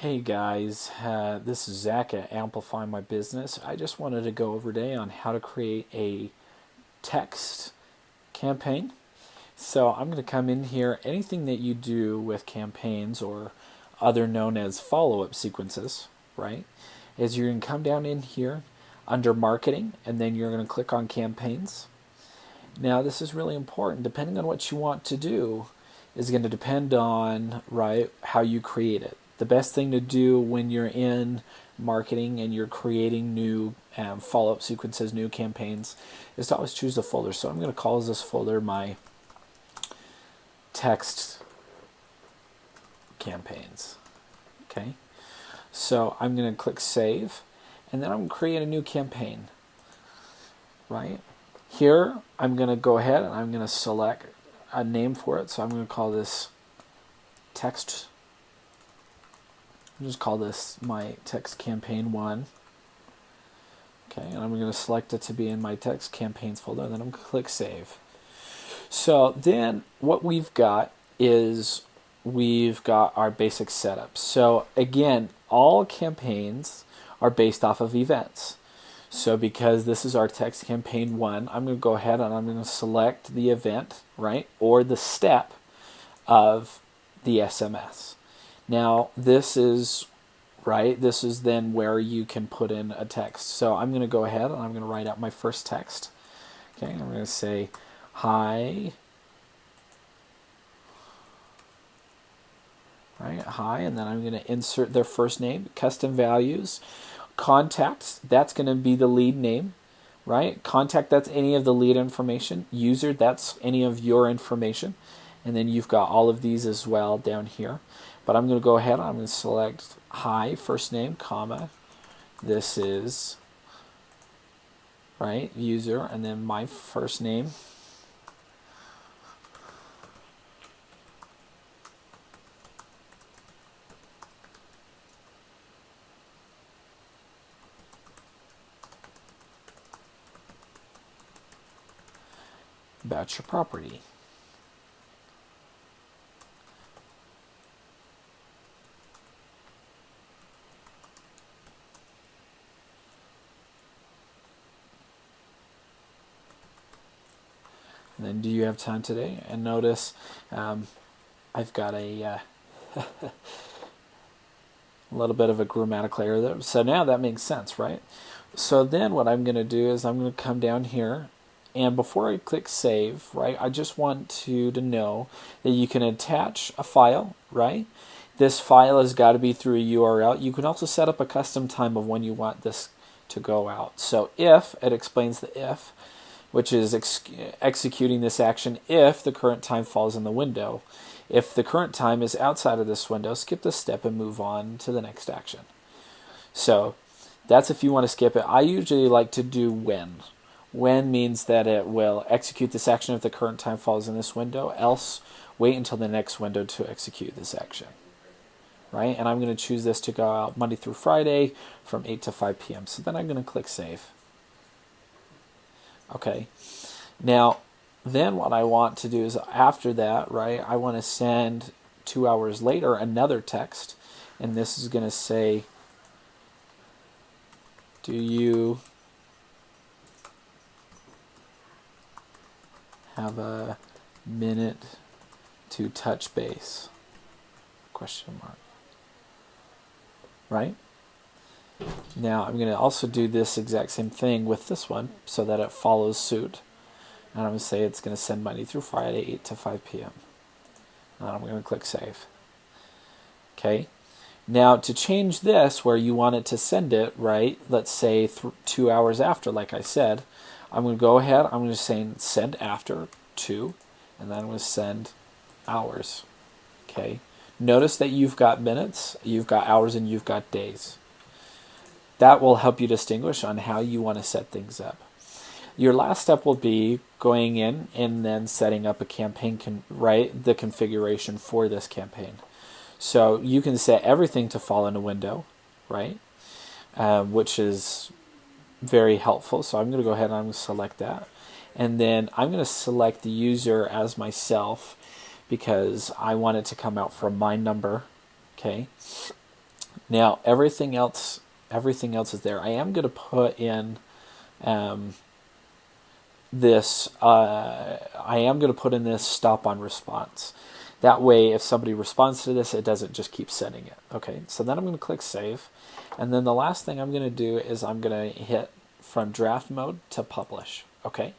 Hey guys, this is Zach at Amplify My Business. I just wanted to go over today on how to create a text campaign. So I'm going to come in here. Anything that you do with campaigns or other known as follow-up sequences, right, is you're going to come down in here under marketing and then you're going to click on campaigns. Now this is really important. Depending on what you want to do is going to depend on how you create it. The best thing to do when you're in marketing and you're creating new follow-up sequences, new campaigns, is to always choose a folder. So I'm going to call this folder my text campaigns. Okay. So I'm going to click save, and then I'm going to create a new campaign. Right. Here, I'm going to go ahead and I'm going to select a name for it. So I'm going to call this text. I'll just call this my text campaign 1. Okay, and I'm going to select it to be in my text campaigns folder, and then I'm going to click save. So then what we've got is we've got our basic setup. So again, all campaigns are based off of events. So because this is our text campaign 1, I'm going to go ahead and I'm going to select the event, right, or the step of the SMS. Now this is then where you can put in a text. So I'm going to go ahead and I'm going to write out my first text. Okay, I'm going to say hi. Right, hi, and then I'm going to insert their first name, custom values. Contact, that's going to be the lead name, right? Contact, that's any of the lead information. User, that's any of your information. And then you've got all of these as well down here. But I'm going to go ahead, I'm going to select hi, first name, comma. This is, right, user, and then my first name. About your property. And then do you have time today? And notice I've got a little bit of a grammatical error there. So now that makes sense, right? So then what I'm going to do is I'm going to come down here, and before I click save, right, I just want you to know that you can attach a file, right? This file has got to be through a URL. You can also set up a custom time of when you want this to go out. So if, it explains the if, which is executing this action if the current time falls in the window. If the current time is outside of this window, skip this step and move on to the next action. So that's if you want to skip it. I usually like to do when. When means that it will execute this action if the current time falls in this window, else wait until the next window to execute this action. Right? And I'm going to choose this to go out Monday through Friday from 8 to 5 p.m. So then I'm going to click save. Okay. Now, then what I want to do is after that, right, I want to send 2 hours later another text, and this is going to say, do you have a minute to touch base? Question mark. Right? Now I'm going to also do this exact same thing with this one so that it follows suit. And I'm going to say it's going to send Monday through Friday, 8 to 5 p.m. And I'm going to click save. Okay. Now to change this where you want it to send it, right, let's say 2 hours after, like I said, I'm going to go ahead, I'm going to say send after 2, and then I'm going to send hours. Okay. Notice that you've got minutes, you've got hours, and you've got days. That will help you distinguish on how you want to set things up. Your last step will be going in and then setting up a campaign, the configuration for this campaign. So you can set everything to fall in a window, right? Which is very helpful. So I'm going to go ahead and I'm going to select that. And then I'm going to select the user as myself because I want it to come out from my number. Okay. Now everything else is there. I am going to put in this. I am going to put in this stop on response. That way, if somebody responds to this, it doesn't just keep sending it. Okay, so then I'm going to click save. And then the last thing I'm going to do is I'm going to hit from draft mode to publish. Okay.